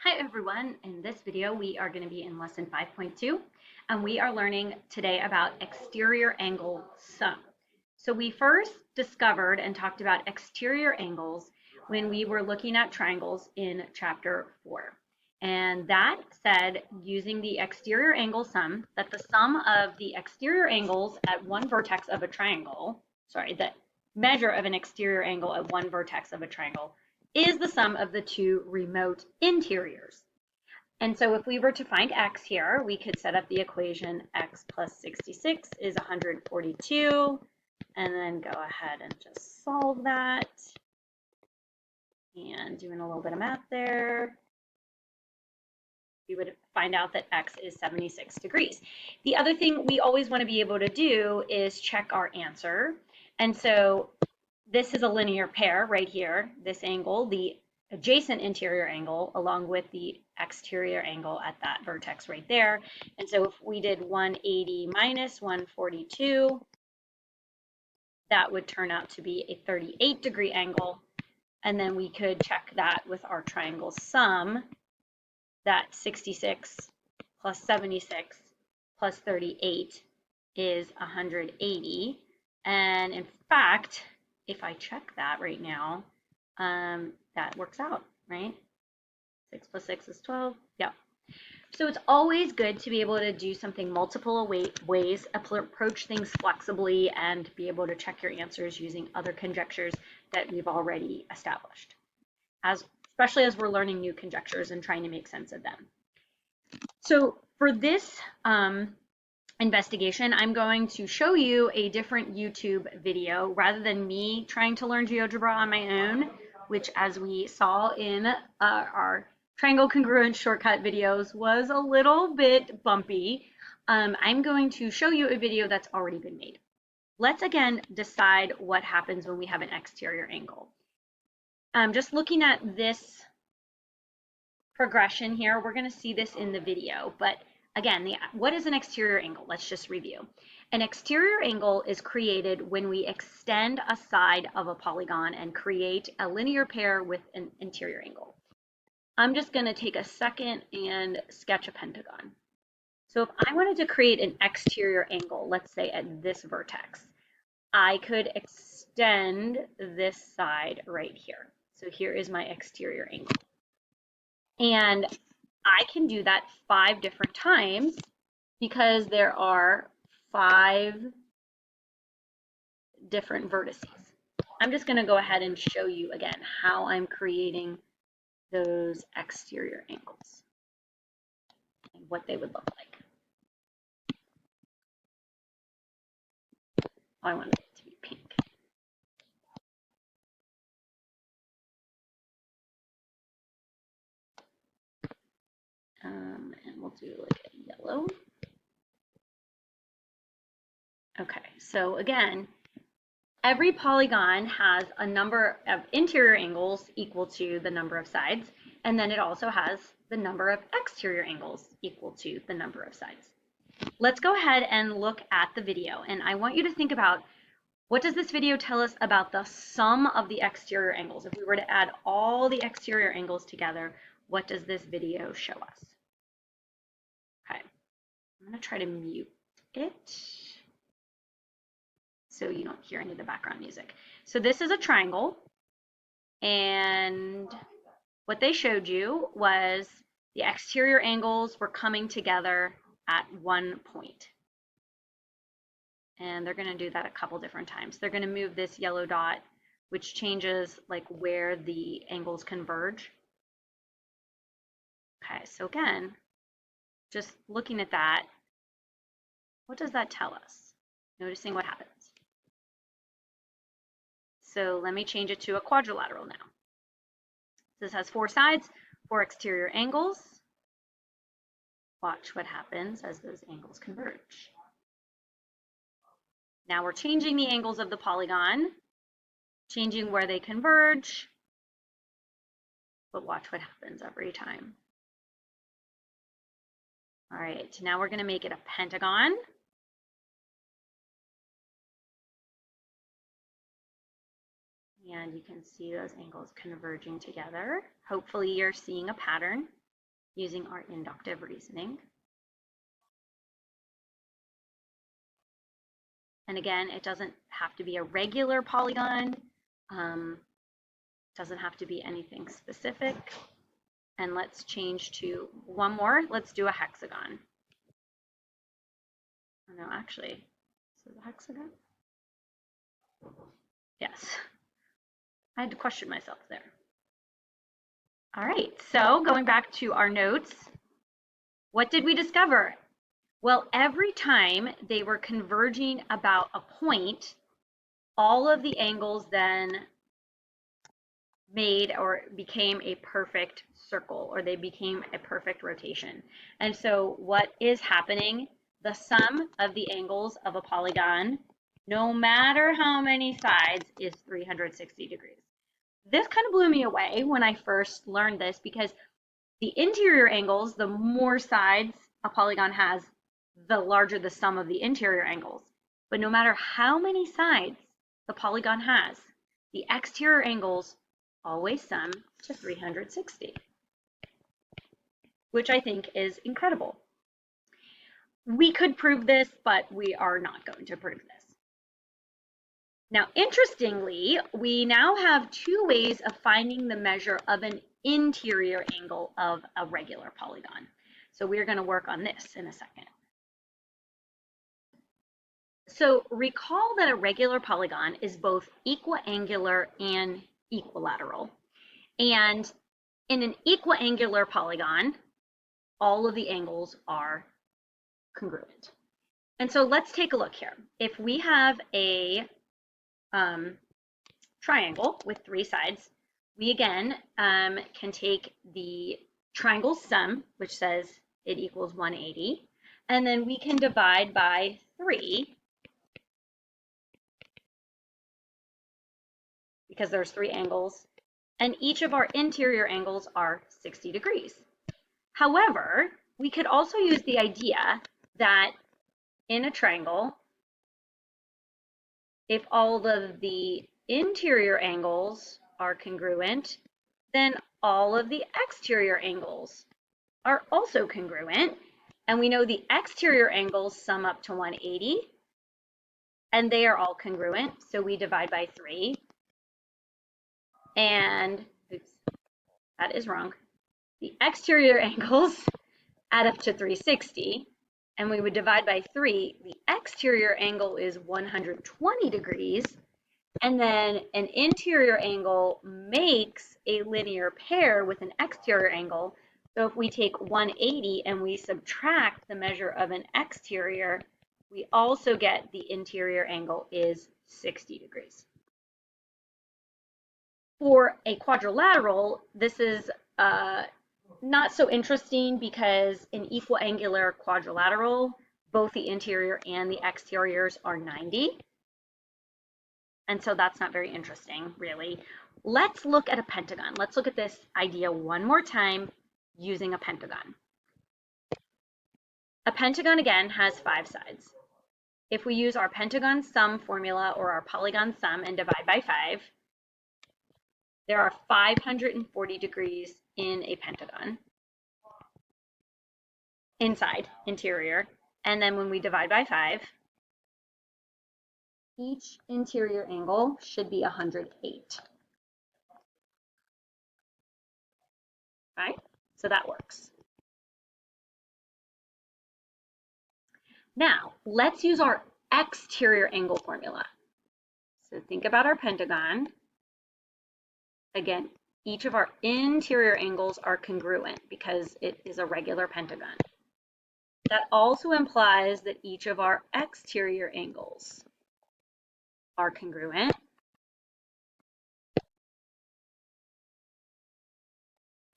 Hi everyone, in this video we are going to be in lesson 5.2 and we are learning today about exterior angle sum. So we first discovered and talked about exterior angles when we were looking at triangles in chapter 4. And that said, using the exterior angle sum, that the sum of the exterior angles at one vertex of a triangle, the measure of an exterior angle at one vertex of a triangle is the sum of the two remote interiors. And so if we were to find x here, we could set up the equation x plus 66 is 142, and then go ahead and just solve that. And doing a little bit of math there, we would find out that x is 76 degrees. The other thing we always want to be able to do is check our answer. And so this is a linear pair right here, this angle, the adjacent interior angle, along with the exterior angle at that vertex right there. And so if we did 180 minus 142, that would turn out to be a 38-degree angle. And then we could check that with our triangle sum, that 66 plus 76 plus 38 is 180. And in fact, if I check that right now, that works out, right? 6 plus 6 is 12. Yeah. So it's always good to be able to do something multiple ways, approach things flexibly, and be able to check your answers using other conjectures that we've already established, especially as we're learning new conjectures and trying to make sense of them. So for this investigation, I'm going to show you a different YouTube video rather than me trying to learn GeoGebra on my own, which as we saw in our triangle congruent shortcut videos was a little bit bumpy. I'm going to show you a video that's already been made. Let's again decide what happens when we have an exterior angle. Just looking at this progression here, we're going to see this in the video, but again, what is an exterior angle? Let's just review. An exterior angle is created when we extend a side of a polygon and create a linear pair with an interior angle. I'm just going to take a second and sketch a pentagon. So if I wanted to create an exterior angle, let's say at this vertex, I could extend this side right here. So here is my exterior angle. And I can do that 5 different times because there are 5 different vertices. I'm just going to go ahead and show you again how I'm creating those exterior angles and what they would look like. I wanted it to be pink. And we'll do like a yellow. Okay, so again, every polygon has a number of interior angles equal to the number of sides, and then it also has the number of exterior angles equal to the number of sides. Let's go ahead and look at the video, and I want you to think about, what does this video tell us about the sum of the exterior angles? If we were to add all the exterior angles together, what does this video show us? Okay, I'm going to try to mute it so you don't hear any of the background music. So this is a triangle, and what they showed you was the exterior angles were coming together at one point. And they're going to do that a couple different times. They're going to move this yellow dot, which changes like where the angles converge. Okay, so again, just looking at that, what does that tell us? Noticing what happens. So let me change it to a quadrilateral now. This has 4 sides, 4 exterior angles. Watch what happens as those angles converge. Now we're changing the angles of the polygon, changing where they converge, but watch what happens every time. All right, so now we're going to make it a pentagon. And you can see those angles converging together. Hopefully you're seeing a pattern. using our inductive reasoning. And again, it doesn't have to be a regular polygon. Doesn't have to be anything specific. And let's change to one more. Let's do a hexagon. Oh, no, actually, this is a hexagon? Yes. I had to question myself there. All right, so going back to our notes, what did we discover? Well, every time they were converging about a point, all of the angles then made or became a perfect circle, or they became a perfect rotation. And so what is happening? The sum of the angles of a polygon, no matter how many sides, is 360 degrees. This kind of blew me away when I first learned this, because the interior angles, the more sides a polygon has, the larger the sum of the interior angles. But no matter how many sides the polygon has, the exterior angles always sum to 360, which I think is incredible. We could prove this, but we are not going to prove this. Now, interestingly, we now have two ways of finding the measure of an interior angle of a regular polygon. So we're going to work on this in a second. So recall that a regular polygon is both equiangular and equilateral. And in an equiangular polygon, all of the angles are congruent. And so let's take a look here. If we have a triangle with three sides, we again can take the triangle sum, which says it equals 180, and then we can divide by 3, because there's 3 angles, and each of our interior angles are 60 degrees. However, we could also use the idea that in a triangle, if all of the interior angles are congruent, then all of the exterior angles are also congruent. And we know the exterior angles sum up to 180, and they are all congruent. So we divide by 3. And, oops, that is wrong. The exterior angles add up to 360, and we would divide by 3. The exterior angle is 120 degrees, and then an interior angle makes a linear pair with an exterior angle. So if we take 180 and we subtract the measure of an exterior, we also get the interior angle is 60 degrees. For a quadrilateral, this is not so interesting, because in equiangular quadrilateral, both the interior and the exteriors are 90. And so that's not very interesting, really. Let's look at a pentagon. Let's look at this idea one more time using a pentagon. A pentagon, again, has 5 sides. If we use our pentagon sum formula or our polygon sum and divide by 5, there are 540 degrees in a pentagon, inside, interior. And then when we divide by 5, each interior angle should be 108. Right? So that works. Now, let's use our exterior angle formula. So think about our pentagon. Again, each of our interior angles are congruent because it is a regular pentagon. That also implies that each of our exterior angles are congruent.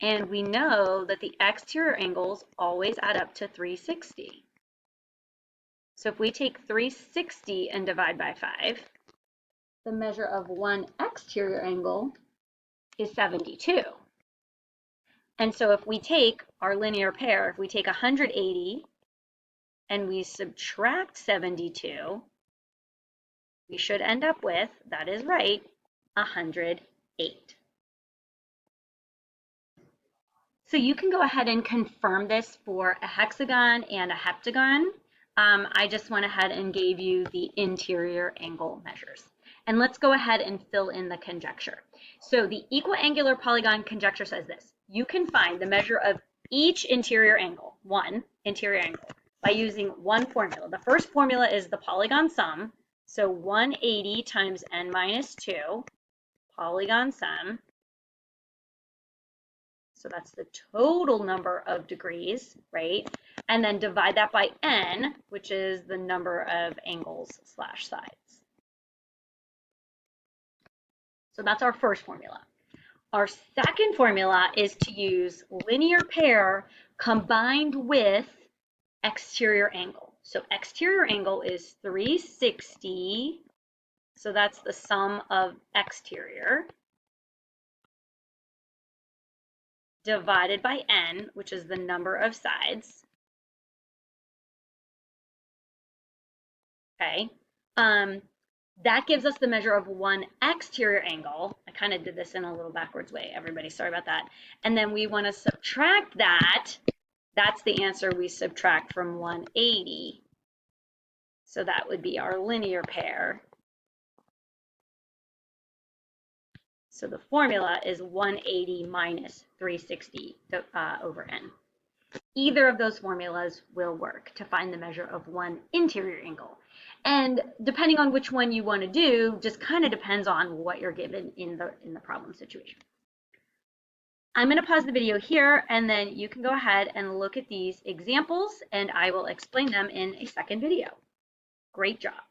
And we know that the exterior angles always add up to 360. So if we take 360 and divide by 5, the measure of one exterior angle is 72. And so if we take our linear pair, if we take 180 and we subtract 72, we should end up with, that is right, 108. So you can go ahead and confirm this for a hexagon and a heptagon. I just went ahead and gave you the interior angle measures. And let's go ahead and fill in the conjecture. So the equiangular polygon conjecture says this: you can find the measure of each interior angle, one interior angle, by using one formula. The first formula is the polygon sum. So 180 times n minus 2, polygon sum. So that's the total number of degrees, right? And then divide that by n, which is the number of angles slash sides. So that's our first formula. Our second formula is to use linear pair combined with exterior angle. So exterior angle is 360. So that's the sum of exterior divided by n, which is the number of sides. Okay. That gives us the measure of one exterior angle. I kind of did this in a little backwards way, everybody, sorry about that. And then we want to subtract that. That's the answer we subtract from 180. So that would be our linear pair. So the formula is 180 minus 360 over n. Either of those formulas will work to find the measure of one interior angle. And depending on which one you want to do, just kind of depends on what you're given in the problem situation. I'm going to pause the video here, and then you can go ahead and look at these examples, and I will explain them in a second video. Great job.